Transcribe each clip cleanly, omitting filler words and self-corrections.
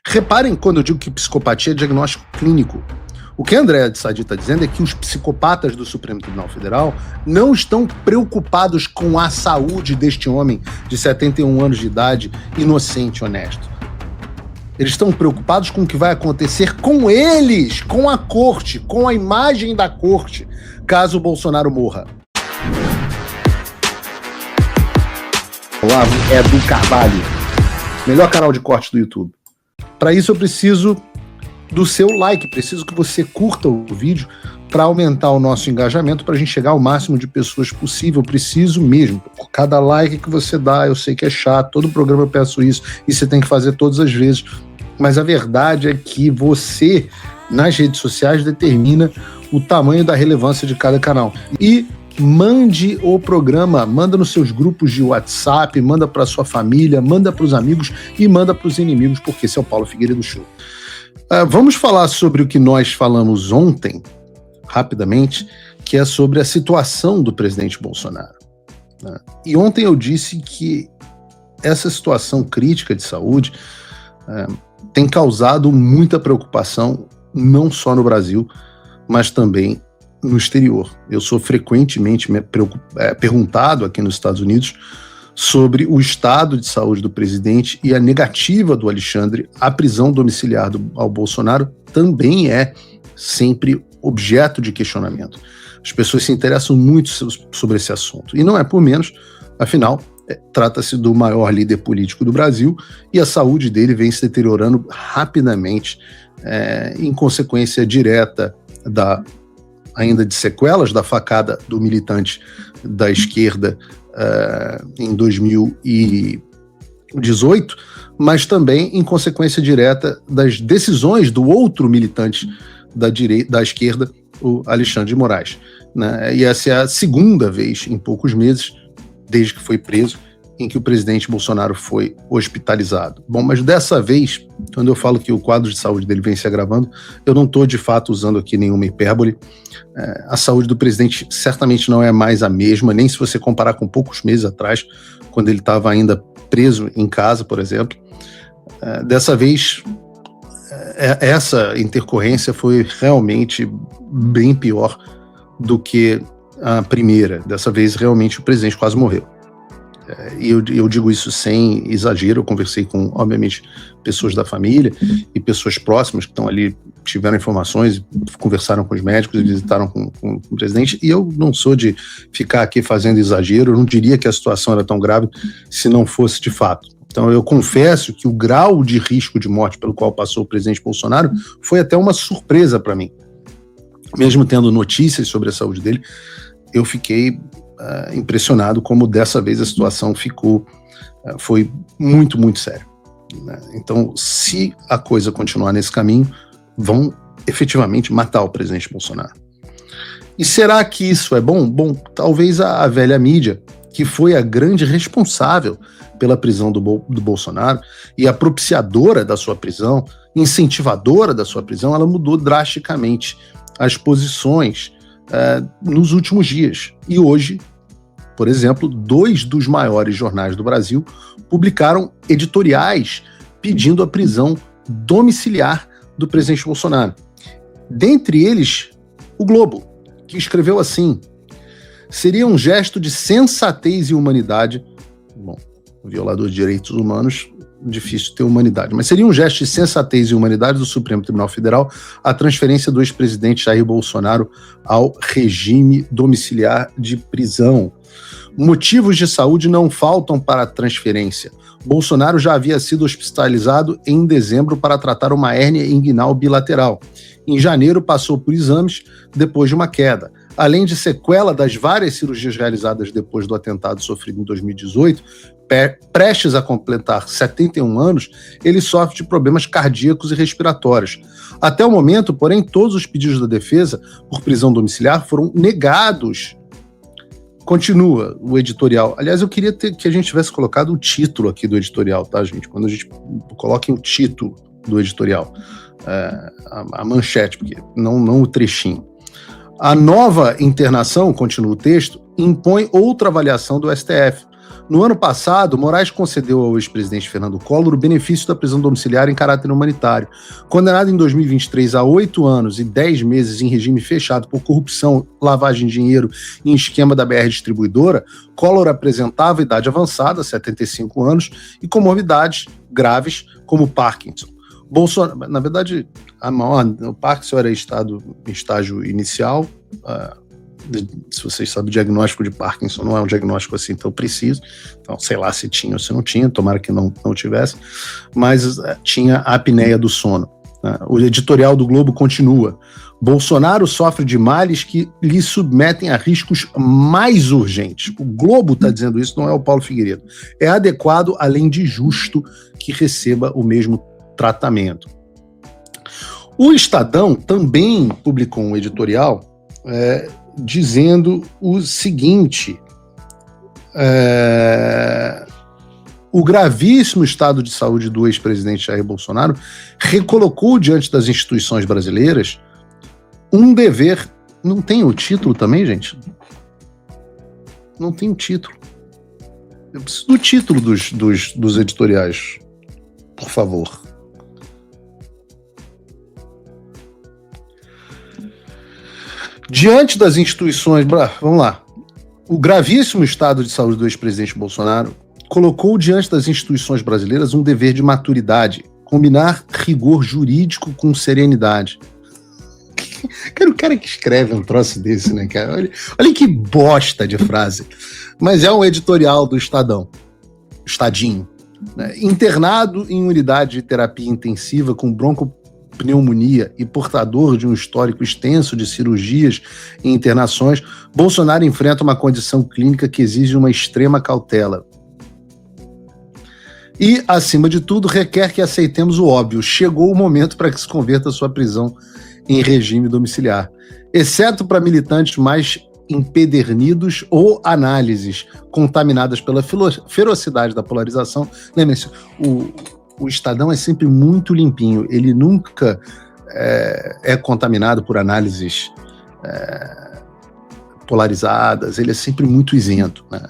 Reparem quando eu digo que psicopatia é diagnóstico clínico. O que a Andréa de Sadi está dizendo é que os psicopatas do Supremo Tribunal Federal não estão preocupados com a saúde deste homem de 71 anos de idade, inocente e honesto. Eles estão preocupados com o que vai acontecer com eles, com a corte, com a imagem da corte, caso o Bolsonaro morra. Olavo Edu Carvalho, melhor canal de corte do YouTube. Para isso eu preciso do seu like, preciso que você curta o vídeo para aumentar o nosso engajamento, para a gente chegar ao máximo de pessoas possível. Preciso mesmo. Por cada like que você dá, eu sei que é chato, todo programa eu peço isso, e você tem que fazer todas as vezes. Mas a verdade é que você, nas redes sociais, determina o tamanho da relevância de cada canal. E mande o programa, manda nos seus grupos de WhatsApp, manda para sua família, manda para os amigos e manda para os inimigos, porque esse é o Paulo Figueiredo Show. Vamos falar sobre o que nós falamos ontem, rapidamente, que é sobre a situação do presidente Bolsonaro. E ontem eu disse que essa situação crítica de saúde tem causado muita preocupação, não só no Brasil, mas também no exterior. Eu sou frequentemente perguntado aqui nos Estados Unidos sobre o estado de saúde do presidente, e a negativa do Alexandre à prisão domiciliar ao Bolsonaro também é sempre objeto de questionamento. As pessoas se interessam muito sobre esse assunto, e não é por menos, afinal, trata-se do maior líder político do Brasil, e a saúde dele vem se deteriorando rapidamente, em consequência direta ainda de sequelas da facada do militante da esquerda em 2018, mas também em consequência direta das decisões do outro militante da esquerda, o Alexandre de Moraes, né? E essa é a segunda vez em poucos meses, desde que foi preso, em que o presidente Bolsonaro foi hospitalizado. Bom, mas dessa vez, quando eu falo que o quadro de saúde dele vem se agravando, eu não estou de fato usando aqui nenhuma hipérbole. A saúde do presidente certamente não é mais a mesma, nem se você comparar com poucos meses atrás, quando ele estava ainda preso em casa, por exemplo. Dessa vez, essa intercorrência foi realmente bem pior do que a primeira. Dessa vez, realmente, o presidente quase morreu. E eu digo isso sem exagero. Eu conversei com, obviamente, pessoas da família e pessoas próximas que estão ali, tiveram informações, conversaram com os médicos e visitaram com o presidente, e eu não sou de ficar aqui fazendo exagero. Eu não diria que a situação era tão grave se não fosse de fato. Então eu confesso que o grau de risco de morte pelo qual passou o presidente Bolsonaro foi até uma surpresa para mim. Mesmo tendo notícias sobre a saúde dele, eu fiquei impressionado como dessa vez a situação foi muito, muito séria, né? Então, se a coisa continuar nesse caminho, vão efetivamente matar o presidente Bolsonaro. E será que isso é bom? Bom, talvez a velha mídia, que foi a grande responsável pela prisão do Bolsonaro e a propiciadora da sua prisão, incentivadora da sua prisão, ela mudou drasticamente as posições nos últimos dias. E hoje, por exemplo, 2 dos maiores jornais do Brasil publicaram editoriais pedindo a prisão domiciliar do presidente Bolsonaro. Dentre eles, o Globo, que escreveu assim: seria um gesto de sensatez e humanidade. Bom, violador de direitos humanos, difícil ter humanidade, mas seria um gesto de sensatez e humanidade do Supremo Tribunal Federal a transferência do ex-presidente Jair Bolsonaro ao regime domiciliar de prisão. Motivos de saúde não faltam para a transferência. Bolsonaro já havia sido hospitalizado em dezembro para tratar uma hérnia inguinal bilateral. Em janeiro passou por exames depois de uma queda. Além de sequela das várias cirurgias realizadas depois do atentado sofrido em 2018, prestes a completar 71 anos, ele sofre de problemas cardíacos e respiratórios. Até o momento, porém, todos os pedidos da defesa por prisão domiciliar foram negados. Continua o editorial. Aliás, eu queria que a gente tivesse colocado o título aqui do editorial, tá, gente? Quando a gente coloque o título do editorial, a manchete, porque não o trechinho. A nova internação, continua o texto, impõe outra avaliação do STF. No ano passado, Moraes concedeu ao ex-presidente Fernando Collor o benefício da prisão domiciliar em caráter humanitário. Condenado em 2023 a 8 anos e 10 meses em regime fechado por corrupção, lavagem de dinheiro e esquema da BR Distribuidora, Collor apresentava idade avançada, 75 anos, e comorbidades graves como Parkinson. Bolsonaro, na verdade, o Parkinson era estágio inicial. Se vocês sabem, o diagnóstico de Parkinson não é um diagnóstico assim tão preciso, então sei lá se tinha ou se não tinha, tomara que não tivesse, mas tinha a apneia do sono. Né? O editorial do Globo continua: Bolsonaro sofre de males que lhe submetem a riscos mais urgentes. O Globo está dizendo isso, não é o Paulo Figueiredo. É adequado, além de justo, que receba o mesmo tratamento. O Estadão também publicou um editorial dizendo o seguinte: o gravíssimo estado de saúde do ex-presidente Jair Bolsonaro recolocou diante das instituições brasileiras um dever. Não tem o título também, gente? Não tem o título. Eu preciso do título dos editoriais, por favor. Diante das instituições, vamos lá, o gravíssimo estado de saúde do ex-presidente Bolsonaro colocou diante das instituições brasileiras um dever de maturidade, combinar rigor jurídico com serenidade. Cara, o cara que escreve um troço desse, né, cara? Olha que bosta de frase. Mas é um editorial do Estadinho. Né? Internado em unidade de terapia intensiva com broncopneumonia e portador de um histórico extenso de cirurgias e internações, Bolsonaro enfrenta uma condição clínica que exige uma extrema cautela. E, acima de tudo, requer que aceitemos o óbvio. Chegou o momento para que se converta a sua prisão em regime domiciliar, exceto para militantes mais empedernidos ou análises contaminadas pela ferocidade da polarização. Lembre-se, o Estadão é sempre muito limpinho, ele nunca é contaminado por análises polarizadas, ele é sempre muito isento, né?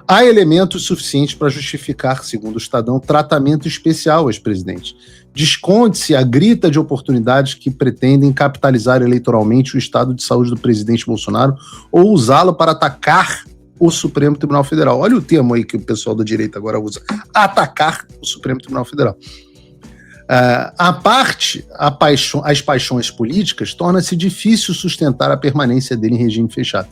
Há elementos suficientes para justificar, segundo o Estadão, tratamento especial ao ex-presidente. Desconte-se a grita de oportunidades que pretendem capitalizar eleitoralmente o estado de saúde do presidente Bolsonaro ou usá-lo para atacar o Supremo Tribunal Federal. Olha o termo aí que o pessoal da direita agora usa: atacar o Supremo Tribunal Federal. As paixões políticas, torna-se difícil sustentar a permanência dele em regime fechado.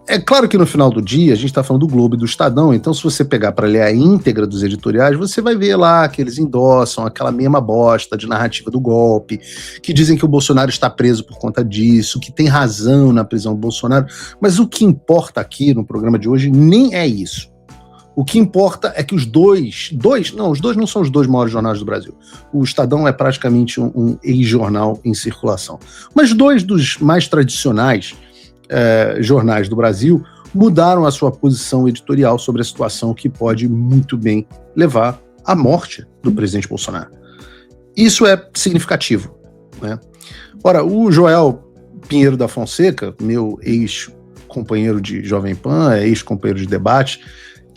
É claro que no final do dia a gente está falando do Globo e do Estadão, então se você pegar para ler a íntegra dos editoriais, você vai ver lá que eles endossam aquela mesma bosta de narrativa do golpe, que dizem que o Bolsonaro está preso por conta disso, que tem razão na prisão do Bolsonaro, mas o que importa aqui no programa de hoje nem é isso. O que importa é que os dois não são os dois maiores jornais do Brasil. O Estadão é praticamente um ex-jornal em circulação. Mas dois dos mais tradicionais jornais do Brasil mudaram a sua posição editorial sobre a situação que pode muito bem levar à morte do presidente Bolsonaro. Isso é significativo, né? Ora, o Joel Pinheiro da Fonseca, meu ex-companheiro de Jovem Pan, ex-companheiro de debate,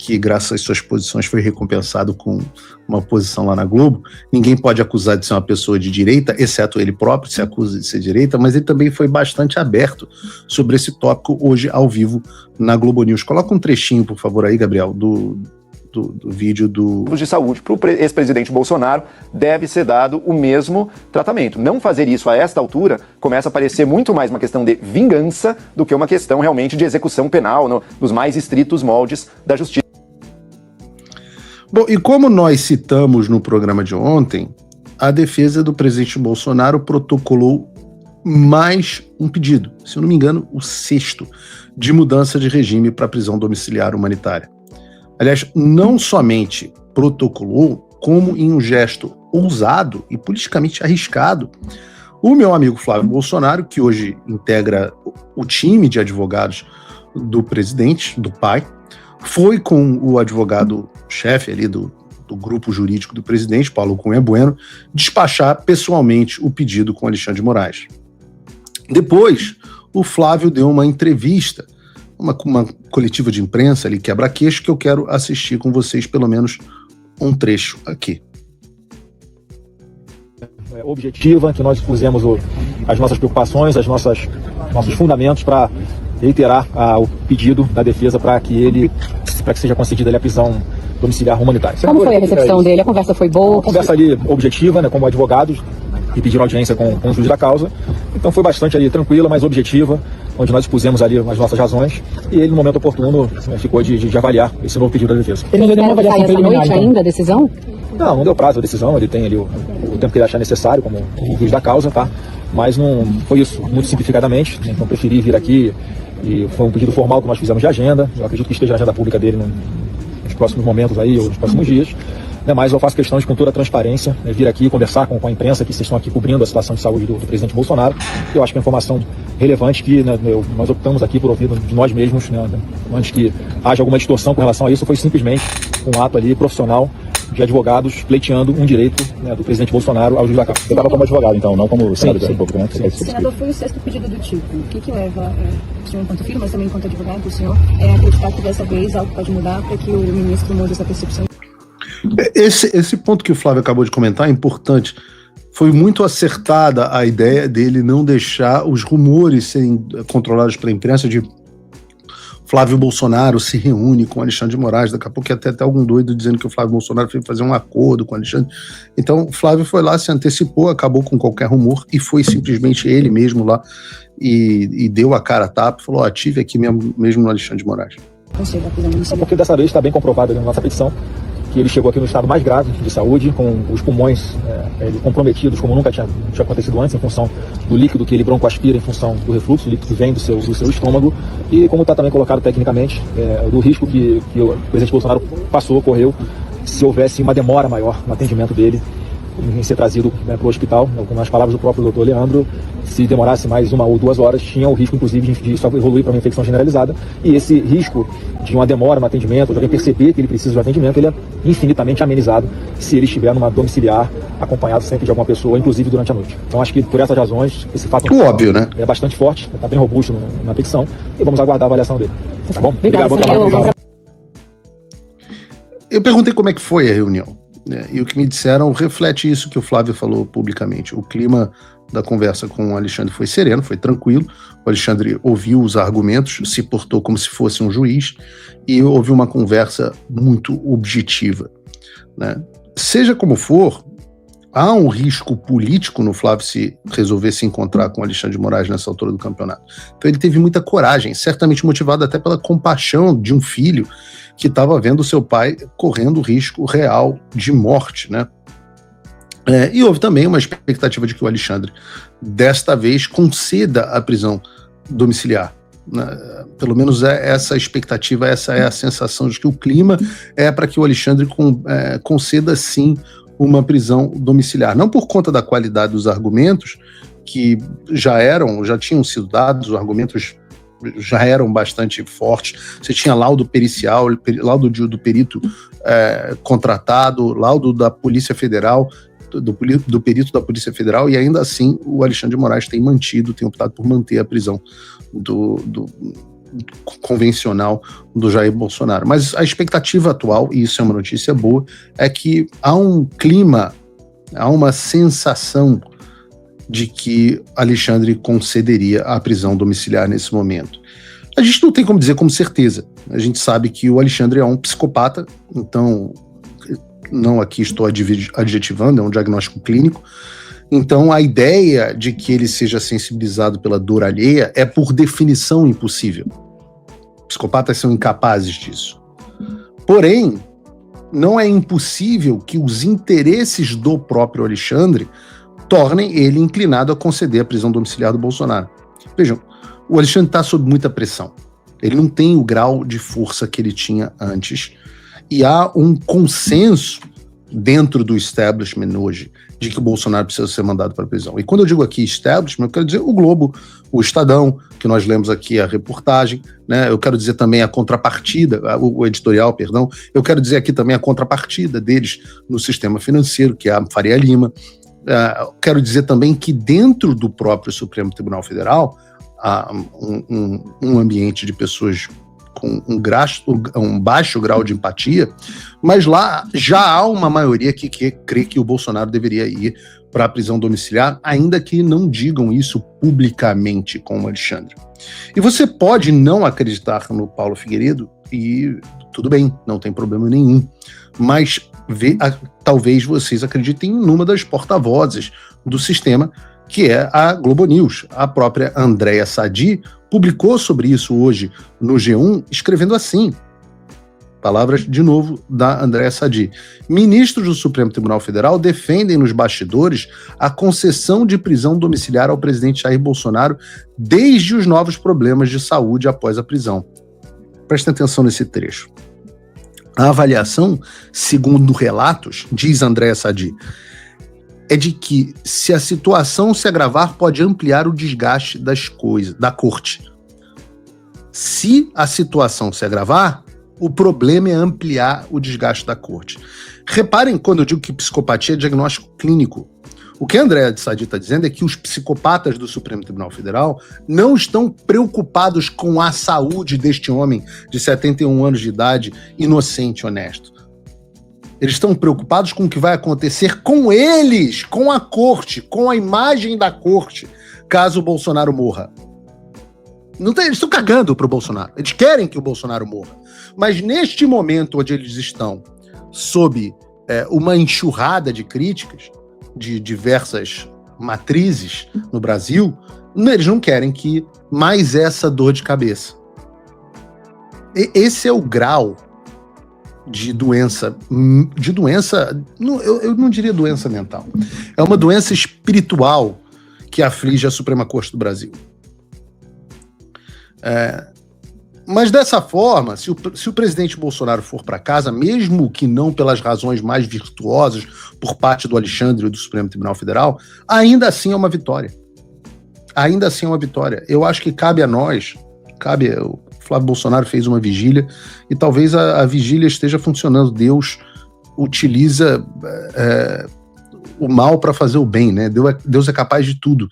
que graças às suas posições foi recompensado com uma posição lá na Globo. Ninguém pode acusar de ser uma pessoa de direita, exceto ele próprio se acusa de ser direita, mas ele também foi bastante aberto sobre esse tópico hoje ao vivo na Globo News. Coloca um trechinho, por favor, aí, Gabriel, do vídeo do... de saúde para o ex-presidente Bolsonaro deve ser dado o mesmo tratamento. Não fazer isso a esta altura começa a parecer muito mais uma questão de vingança do que uma questão realmente de execução penal nos mais estritos moldes da justiça. Bom, e como nós citamos no programa de ontem, a defesa do presidente Bolsonaro protocolou mais um pedido, se eu não me engano, o 6º, de mudança de regime para prisão domiciliar humanitária. Aliás, não somente protocolou, como em um gesto ousado e politicamente arriscado, o meu amigo Flávio Bolsonaro, que hoje integra o time de advogados do presidente, do pai, foi com o advogado-chefe ali do grupo jurídico do presidente, Paulo Cunha Bueno, despachar pessoalmente o pedido com Alexandre de Moraes. Depois, o Flávio deu uma entrevista uma coletiva de imprensa ali, quebra-queixo, que eu quero assistir com vocês pelo menos um trecho aqui. Objetiva, que nós pusemos as nossas preocupações, nossos fundamentos para reiterar o pedido da defesa para que seja concedida a prisão domiciliar humanitária. Como foi a recepção dele? A conversa foi boa? A conversa ali objetiva, né, como advogados que pediram audiência com o juiz da causa. Então foi bastante ali tranquila, mas objetiva, onde nós expusemos ali as nossas razões e ele, no momento oportuno, ficou de avaliar esse novo pedido da defesa. Ele deu uma avaliação essa noite ainda, a decisão? Não deu prazo a decisão, ele tem ali o tempo que ele achar necessário, como o juiz da causa, tá? Mas não foi isso, muito simplificadamente, então preferi vir aqui e foi um pedido formal que nós fizemos de agenda, eu acredito que esteja na agenda pública dele nos próximos momentos aí, ou nos próximos dias, né? Mas eu faço questão de, com toda a transparência, vir aqui conversar com a imprensa, que vocês estão aqui cobrindo a situação de saúde do presidente Bolsonaro. Eu acho que é informação relevante que, né, nós optamos aqui por ouvir de nós mesmos, né, antes que haja alguma distorção com relação a isso. Foi simplesmente um ato ali profissional de advogados pleiteando um direito, né, do presidente Bolsonaro ao juiz da causa. Você estava como advogado, então, não como senador da República, né? Senador, foi o sexto pedido do tipo. O que leva o senhor, enquanto filho, mas também enquanto advogado, o senhor, a acreditar que dessa vez algo pode mudar para que o ministro mude essa percepção? Esse ponto que o Flávio acabou de comentar é importante. Foi muito acertada a ideia dele não deixar os rumores serem controlados pela imprensa de Flávio Bolsonaro se reúne com Alexandre de Moraes, daqui a pouco ia ter até algum doido dizendo que o Flávio Bolsonaro foi fazer um acordo com o Alexandre. Então o Flávio foi lá, se antecipou, acabou com qualquer rumor e foi simplesmente ele mesmo lá e deu a cara a tapa e falou, ative aqui mesmo no Alexandre de Moraes. Porque dessa vez está bem comprovado na nossa petição que ele chegou aqui no estado mais grave de saúde, com os pulmões comprometidos, como nunca tinha acontecido antes, em função do líquido que ele broncoaspira, em função do refluxo, o líquido que vem do seu estômago, e como está também colocado tecnicamente, do risco que o presidente Bolsonaro correu, se houvesse uma demora maior no atendimento dele, em ser trazido, né, para o hospital. Nas palavras do próprio doutor Leandro, se demorasse mais 1 ou 2 horas, tinha o risco, inclusive, de só evoluir para uma infecção generalizada. E esse risco de uma demora no atendimento, de alguém perceber que ele precisa de atendimento, ele é infinitamente amenizado se ele estiver numa domiciliar, acompanhado sempre de alguma pessoa, inclusive durante a noite. Então, acho que por essas razões, esse fato óbvio, né? É bastante forte, está bem robusto na petição, e vamos aguardar a avaliação dele. Tá bom? Obrigado. Eu perguntei como é que foi a reunião. E o que me disseram reflete isso que o Flávio falou publicamente. O clima da conversa com o Alexandre foi sereno, foi tranquilo. O Alexandre ouviu os argumentos, se portou como se fosse um juiz e houve uma conversa muito objetiva, né? Seja como for, há um risco político no Flávio se resolver se encontrar com o Alexandre de Moraes nessa altura do campeonato. Então ele teve muita coragem, certamente motivado até pela compaixão de um filho que estava vendo seu pai correndo risco real de morte, né? E houve também uma expectativa de que o Alexandre, desta vez, conceda a prisão domiciliar. Pelo menos essa expectativa, essa é a sensação de que o clima é para que o Alexandre conceda, sim, uma prisão domiciliar. Não por conta da qualidade dos argumentos, que já tinham sido dados, os argumentos já eram bastante fortes. Você tinha laudo pericial, laudo do perito contratado, laudo da Polícia Federal, do perito da Polícia Federal, e ainda assim o Alexandre de Moraes tem optado por manter a prisão do convencional do Jair Bolsonaro. Mas a expectativa atual, e isso é uma notícia boa, é que há um clima, há uma sensação de que Alexandre concederia a prisão domiciliar nesse momento. A gente não tem como dizer com certeza. A gente sabe que o Alexandre é um psicopata, então não aqui estou adjetivando, é um diagnóstico clínico. Então a ideia de que ele seja sensibilizado pela dor alheia é por definição impossível. Psicopatas são incapazes disso. Porém, não é impossível que os interesses do próprio Alexandre tornem ele inclinado a conceder a prisão domiciliar do Bolsonaro. Vejam, o Alexandre está sob muita pressão. Ele não tem o grau de força que ele tinha antes. E há um consenso dentro do establishment hoje de que o Bolsonaro precisa ser mandado para a prisão. E quando eu digo aqui establishment, eu quero dizer o Globo, o Estadão, que nós lemos aqui a reportagem, né? Eu quero dizer também a contrapartida, o editorial, perdão. Eu quero dizer aqui também a contrapartida deles no sistema financeiro, que é a Faria Lima. Quero dizer também que dentro do próprio Supremo Tribunal Federal um ambiente de pessoas com um baixo grau de empatia, mas lá já há uma maioria que crê que o Bolsonaro deveria ir para a prisão domiciliar, ainda que não digam isso publicamente com o Alexandre. E você pode não acreditar no Paulo Figueiredo, e tudo bem, não tem problema nenhum, mas talvez vocês acreditem numa das porta-vozes do sistema, que é a Globo News. A própria Andréa Sadi publicou sobre isso hoje no G1, escrevendo assim, palavras, de novo, da Andréa Sadi. Ministros do Supremo Tribunal Federal defendem nos bastidores a concessão de prisão domiciliar ao presidente Jair Bolsonaro desde os novos problemas de saúde após a prisão. Prestem atenção nesse trecho. A avaliação, segundo relatos, diz Andréa Sadi, é de que, se a situação se agravar, pode ampliar o desgaste da corte. Se a situação se agravar, o problema é ampliar o desgaste da corte. Reparem quando eu digo que psicopatia é diagnóstico clínico. O que a Andréa Sadi está dizendo é que os psicopatas do Supremo Tribunal Federal não estão preocupados com a saúde deste homem de 71 anos de idade, inocente e honesto. Eles estão preocupados com o que vai acontecer com eles, com a corte, com a imagem da corte, caso o Bolsonaro morra. Eles estão cagando pro Bolsonaro. Eles querem que o Bolsonaro morra. Mas neste momento onde eles estão sob uma enxurrada de críticas de diversas matrizes no Brasil, eles não querem que mais essa dor de cabeça. Esse é o grau de doença, eu não diria doença mental, é uma doença espiritual que aflige a Suprema Corte do Brasil. Mas dessa forma, se o presidente Bolsonaro for para casa, mesmo que não pelas razões mais virtuosas por parte do Alexandre e do Supremo Tribunal Federal, ainda assim é uma vitória. Ainda assim é uma vitória. Eu acho que cabe a nós, o Flávio Bolsonaro fez uma vigília e talvez a vigília esteja funcionando. Deus utiliza o mal para fazer o bem, né? Deus é capaz de tudo.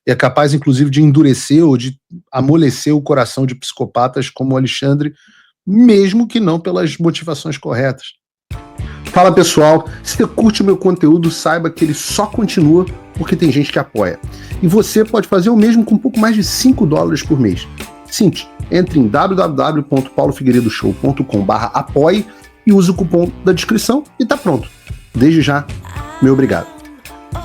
É capaz, inclusive, de endurecer ou de amolecer o coração de psicopatas como o Alexandre, mesmo que não pelas motivações corretas. Fala, pessoal, se você curte o meu conteúdo, saiba que ele só continua porque tem gente que apoia. E você pode fazer o mesmo com um pouco mais de $5 por mês. Simples, entre em www.paulofigueiredoshow.com/apoie e use o cupom da descrição e tá pronto. Desde já, meu obrigado.